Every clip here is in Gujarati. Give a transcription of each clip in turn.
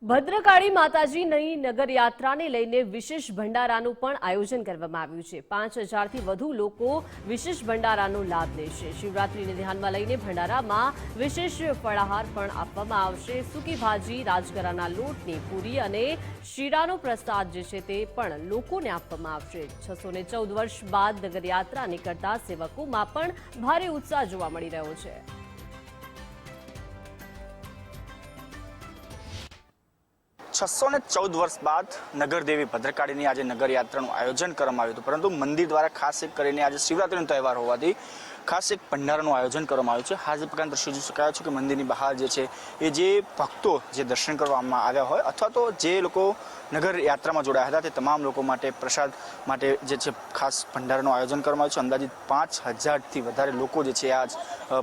ભદ્રકાળી માતાજીની નગરયાત્રાને લઈને વિશેષ ભંડારાનું પણ આયોજન કરવામાં આવ્યું છે। 5000થી વધુ લોકો વિશેષ ભંડારાનો લાભ લેશે। શિવરાત્રીને ધ્યાનમાં લઈને ભંડારામાં વિશેષ ફળાહાર પણ આપવામાં આવશે। સૂકી ભાજી, રાજગરાના લોટની પૂરી અને શીરાનો પ્રસાદ જે છે તે પણ લોકોને આપવામાં આવશે। 614 વર્ષ બાદ નગરયાત્રા નીકળતા સેવકોમાં પણ ભારે ઉત્સાહ જોવા મળી રહ્યો છે। 614 વર્ષ બાદ નગરદેવી ભદ્રકાળીની આજે નગરયાત્રાનું આયોજન કરવામાં આવ્યું હતું, પરંતુ મંદિર દ્વારા ખાસ એક કરીને આજે શિવરાત્રીનો તહેવાર હોવાથી ખાસ એક ભંડારાનું આયોજન કરવામાં આવ્યું છે। હાજર પ્રકારના દ્રશ્યો જોઈ શકાય છે કે મંદિરની બહાર જે છે એ જે ભક્તો જે દર્શન કરવામાં આવ્યા હોય અથવા તો જે લોકો નગર યાત્રામાં જોડાયા હતા તે તમામ લોકો માટે પ્રસાદ માટે જે છે ખાસ ભંડારાનું આયોજન કરવામાં આવ્યું છે। અંદાજિત 5000થી વધારે લોકો જે છે આ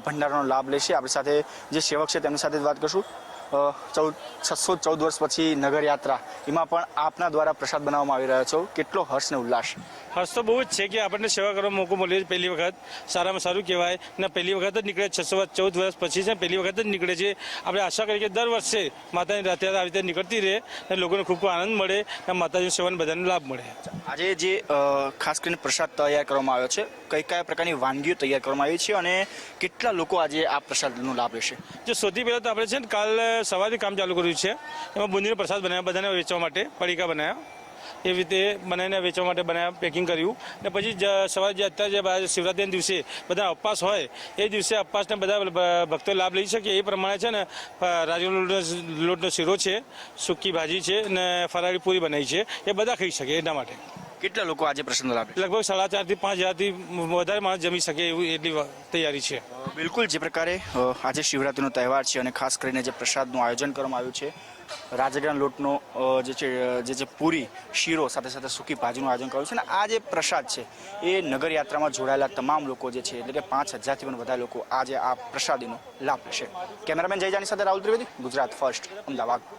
ભંડારાનો લાભ લેશે। આપણી સાથે જે સેવક છે તેમની સાથે વાત કરશું। 614 વર્ષ પછી નગરયાત્રા એમાં પણ આપના દ્વારા પ્રસાદ બનાવવામાં આવી રહ્યો છો, કેટલો હર્ષ ને ઉલ્લાસ? હર્ષ તો બહુ જ છે કે આપણને સેવા કરવાનો મોકો મળ્યો પહેલી વખત, સારામાં સારું કહેવાય ને પહેલી વખત જ નીકળે। 614 વર્ષ પછી છે પહેલી વખત જ નીકળે છે। આપણે આશા કરીએ કે દર વર્ષે માતાની રથયાત્રા આવી રીતે નીકળતી રહે અને લોકોને ખૂબ આનંદ મળે અને માતાજીની સેવાનો બધાને લાભ મળે। આજે જે ખાસ કરીને પ્રસાદ તૈયાર કરવામાં આવ્યો છે, કયા પ્રકારની વાનગીઓ તૈયાર કરવામાં આવી છે અને કેટલા લોકો આજે આ પ્રસાદનો લાભ લેશે? જો સૌથી પહેલાં તો આપણે છે ને કાલ સવારથી કામ ચાલુ કર્યું છે। એમાં બુંદીનો પ્રસાદ બનાવ્યા, બધાને વેચવા માટે પડીકા બનાવ્યા, એવી રીતે બનાવીને વેચવા માટે બનાવ્યા, પેકિંગ કર્યું। ને પછી સવારે જે અત્યારે જે શિવરાત્રીના દિવસે બધા ઉપવાસ હોય એ દિવસે ઉપવાસને બધા ભક્તો લાભ લઈ શકે એ પ્રમાણે છે ને રાજગરાનો લોટનો શીરો છે, સૂકી ભાજી છે ને ફરાળી પૂરી બનાવી છે, એ બધા ખાઈ શકે એના માટે। કેટલા લોકો આજે પ્રસાદનો લાભ? લગભગ 4,500થી 5,000થી વધારે માણસ જમી શકે એવી એટલી તૈયારી છે। બિલકુલ, જે પ્રકારે આજે શિવરાત્રીનો તહેવાર છે અને ખાસ કરીને જે પ્રસાદનું આયોજન કરવામાં આવ્યું છે, રાજગરાના લોટનો જે પૂરી, શીરો સાથે સાથે સૂકી ભાજીનું આયોજન કર્યું છે અને આ જે પ્રસાદ છે એ નગરયાત્રામાં જોડાયેલા તમામ લોકો જે છે એટલે કે 5000થી પણ વધારે લોકો આજે આ પ્રસાદીનો લાભ લેશે। કેમેરામેન જયજાની સાથે રાહુલ ત્રિવેદી, ગુજરાત ફર્સ્ટ, અમદાવાદ।